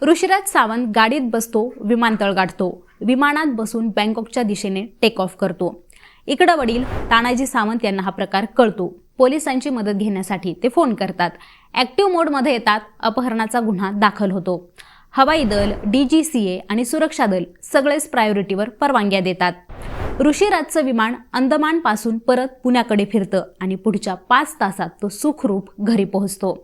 ऋषिराज सावंत गाडीत बसतो, विमानतळ गाठतो, विमानात बसून बँकॉकच्या दिशेने टेक ऑफ करतो। इकडे वडील तानाजी सावंत यांना हा प्रकार कळतो। पोलिसांची मदत घेण्यासाठी ते फोन करतात। ॲक्टिव्ह मोडमध्ये येतात। अपहरणाचा गुन्हा दाखल होतो। हवाई दल, DGCA आणि सुरक्षा दल सगळेच प्रायोरिटीवर परवानग्या देतात। ऋषिराजचं विमान अंदमानपासून परत पुण्याकडे फिरतं आणि पुढच्या 5 तासात तो सुखरूप घरी पोहोचतो।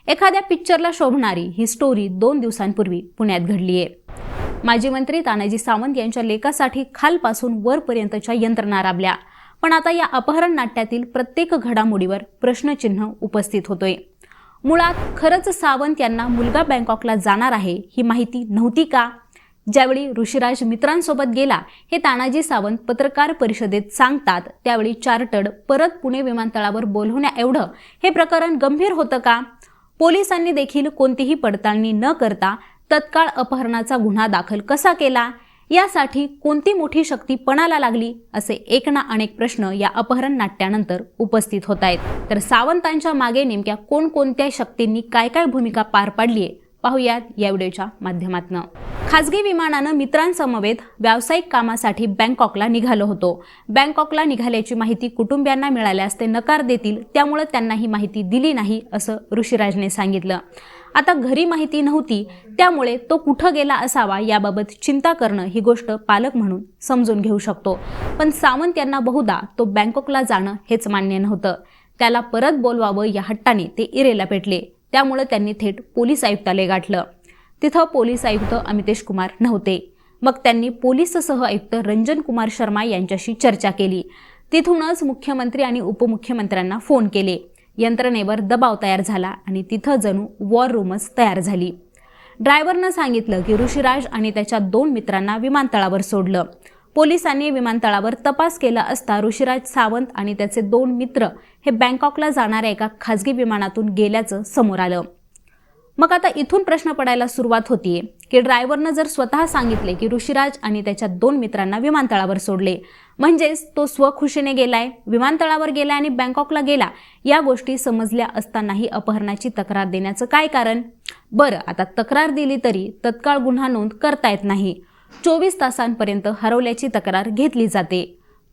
एखाद्या पिक्चरला शोभणारी ही स्टोरी 2 दिवसांपूर्वी पुण्यात घडली आहे। माजी मंत्री तानाजी सावंत यांच्या लेखासाठी खालपासून वरपर्यंतच्या यंत्रणा राबल्या, पण आता या अपहरण नाट्यातील प्रत्येक घडामोडीवर प्रश्नचिन्ह उपस्थित होतोय। मुळात खरंच सावंत यांना मुलगा बँकॉकला जाणार आहे ही माहिती नव्हती का? ज्यावेळी ऋषिराज मित्रांसोबत गेला हे तानाजी सावंत पत्रकार परिषदेत सांगतात, त्यावेळी चार्टर्ड परत पुणे विमानतळावर बोलवण्या एवढं हे प्रकरण गंभीर होतं का? पोलिसांनी देखील कोणतीही पडताळणी न करता तत्काळ अपहरणाचा गुन्हा दाखल कसा केला? यासाठी कोणती मोठी शक्ती पणाला लागली? असे एक ना अनेक प्रश्न या अपहरण नाट्यानंतर उपस्थित होत आहेत। तर सावंतांच्या मागे नेमक्या कोणकोणत्या शक्तींनी काय काय भूमिका पार पाडली आहे पाहूयात या व्हिडिओच्या माध्यमातून। खासगी विमानानं मित्रांसमवेत व्यावसायिक कामासाठी बँकॉकला निघालो होतो। बँकॉकला निघाल्याची माहिती कुटुंबियांना मिळाल्यास ते नकार देतील, त्यामुळे त्यांना ही माहिती दिली नाही असं ऋषिराजने सांगितलं। आता घरी माहिती नव्हती, त्यामुळे तो कुठं गेला असावा याबाबत चिंता करणं ही गोष्ट पालक म्हणून समजून घेऊ शकतो। पण सावंत यांना बहुधा तो बँकॉकला जाणं हेच मान्य नव्हतं। त्याला परत बोलवावं या हट्टाने ते इरेला पेटले, त्यामुळे त्यांनी थेट पोलीस आयुक्तालय गाठलं। तिथं पोलीस आयुक्त अमितेश कुमार नव्हते। मग त्यांनी पोलीस सह आयुक्त रंजन कुमार शर्मा यांच्याशी चर्चा केली। तिथूनच मुख्यमंत्री आणि उपमुख्यमंत्र्यांना फोन केले। यंत्रणेवर दबाव तयार झाला आणि तिथं जणू वॉर रूमच तयार झाली। ड्रायव्हरनं सांगितलं की ऋषिराज आणि त्याच्या 2 मित्रांना विमानतळावर सोडलं। पोलिसांनी विमानतळावर तपास केला असता ऋषिराज सावंत आणि त्याचे 2 मित्र हे बँकॉकला जाणाऱ्या एका खासगी विमानातून गेल्याचं समोर आलं। मग आता इथून प्रश्न पडायला सुरुवात होतीये की ड्रायव्हरनं जर स्वतः सांगितले की ऋषिराज आणि त्याच्या 2 मित्रांना विमानतळावर सोडले, म्हणजेच तो स्वखुशीने गेलाय, विमानतळावर गेलाय आणि बँकॉकला गेला, या गोष्टी समजल्या असतानाही अपहरणाची तक्रार देण्याचं काय कारण? बरं, आता तक्रार दिली तरी तत्काळ गुन्हा नोंद करता येत नाही। 24 तासांपर्यंत हरवल्याची तक्रार घेतली जाते।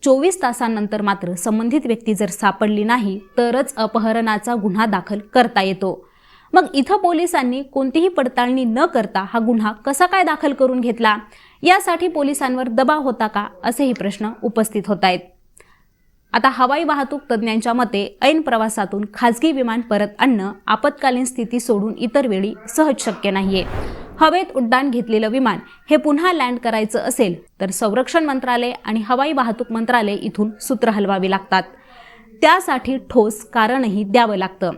24 तासांनंतर मात्र संबंधित व्यक्ती जर सापडली नाही तरच अपहरणाचा गुन्हा दाखल करता येतो। मग इथं पोलिसांनी कोणतीही पडताळणी न करता हा गुन्हा कसा काय दाखल करून घेतला? यासाठी पोलिसांवर दबाव होता का, असेही प्रश्न उपस्थित होत आहेत। आता हवाई वाहतूक तज्ज्ञांच्या मते ऐन प्रवासातून खासगी विमान परत आणणं आपत्कालीन स्थिती सोडून इतर वेळी सहज शक्य नाहीये। हवेत उड्डाण घेतलेलं विमान हे पुन्हा लँड करायचं असेल तर संरक्षण मंत्रालय आणि हवाई वाहतूक मंत्रालय इथून सूत्र हलवावी लागतात। त्यासाठी ठोस कारणही द्यावं लागतं।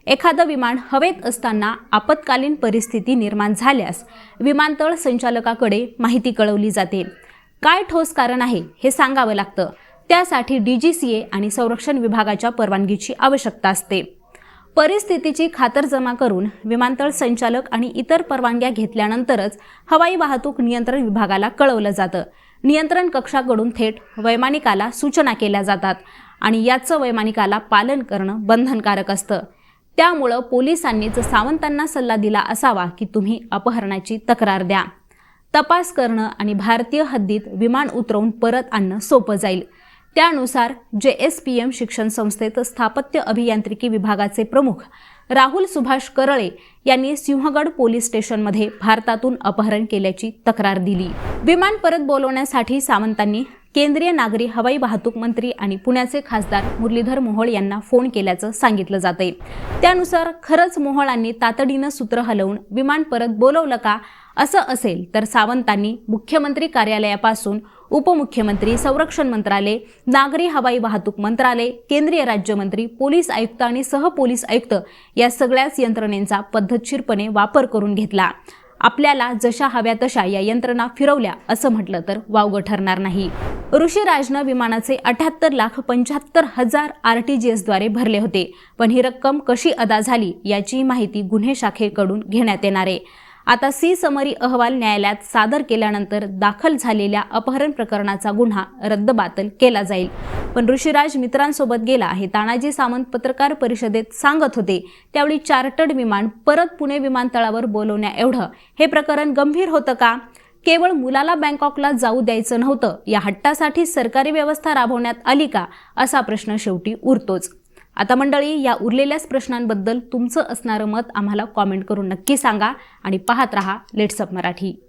एखादं विमान हवेत असताना आपत्कालीन परिस्थिती निर्माण झाल्यास विमानतळ संचालकाकडे माहिती कळवली जाते। काय ठोस कारण आहे हे सांगावं लागतं। त्यासाठी DGCA आणि संरक्षण विभागाच्या परवानगीची आवश्यकता असते। परिस्थितीची खातरजमा करून विमानतळ संचालक आणि इतर परवानग्या घेतल्यानंतरच हवाई वाहतूक नियंत्रण विभागाला कळवलं जातं। नियंत्रण कक्षाकडून थेट वैमानिकाला सूचना केल्या जातात आणि याचं वैमानिकाला पालन करणं बंधनकारक असतं। त्यामुळं पोलिसांनीच सावंतांना सल्ला दिला असावा की तुम्ही अपहरणाची तक्रार द्या। तपास करणं आणि भारतीय हद्दीत विमान उतरवून परत आणणं सोपं जाईल। त्यानुसार JSPM शिक्षण संस्थेत स्थापत्य अभियांत्रिकी विभागाचे प्रमुख राहुल सुभाष करळे यांनी सिंहगड पोलीस स्टेशनमध्ये भारतातून अपहरण केल्याची तक्रार दिली। विमान परत बोलवण्यासाठी सावंतांनी केंद्रीय नागरी हवाई वाहतूक मंत्री आणि पुण्याचे खासदार मुरलीधर मोहोळ यांना फोन केल्याचं सांगितलं जातंय। त्यानुसार खरंच मोहोळांनी तातडीनं सूत्र हलवून विमान परत बोलवलं का? असं असेल तर सावंतांनी मुख्यमंत्री कार्यालयापासून उपमुख्यमंत्री, संरक्षण मंत्रालय, नागरी हवाई वाहतूक मंत्रालय, केंद्रीय राज्यमंत्री, पोलीस आयुक्त आणि सहपोलीस आयुक्त या सगळ्याच यंत्रणेचा पद्धतशीरपणे वापर करून घेतला। आपल्याला जशा हव्या तशा या यंत्रणा फिरवल्या असं म्हटलं तर वावगं ठरणार नाही। ऋषिराजनं विमानाचे 78,75,000 RTGS द्वारे भरले होते, पण ही रक्कम कशी अदा झाली याची माहिती गुन्हे शाखेकडून घेण्यात येणार आहे। आता समरी अहवाल न्यायालयात सादर केल्यानंतर दाखल झालेल्या अपहरण प्रकरणाचा गुन्हा रद्दबातल केला जाईल। पण ऋषिराज मित्रांसोबत गेला हे तानाजी सावंत पत्रकार परिषदेत सांगत होते. त्यावेळी चार्टर्ड विमान परत पुणे विमानतळावर बोलवण्या एवढं हे प्रकरण गंभीर होतं का? केवळ मुलाला बँकॉकला जाऊ द्यायचं नव्हतं, या हट्टासाठी सरकारी व्यवस्था राबवण्यात आली का, असा प्रश्न शेवटी उरतोच. आता मंडळी, या उरलेल्याच प्रश्नांबद्दल तुमचं असणारं मत आम्हाला कॉमेंट करून नक्की सांगा आणि पाहत रहा लेट्स अप मराठी.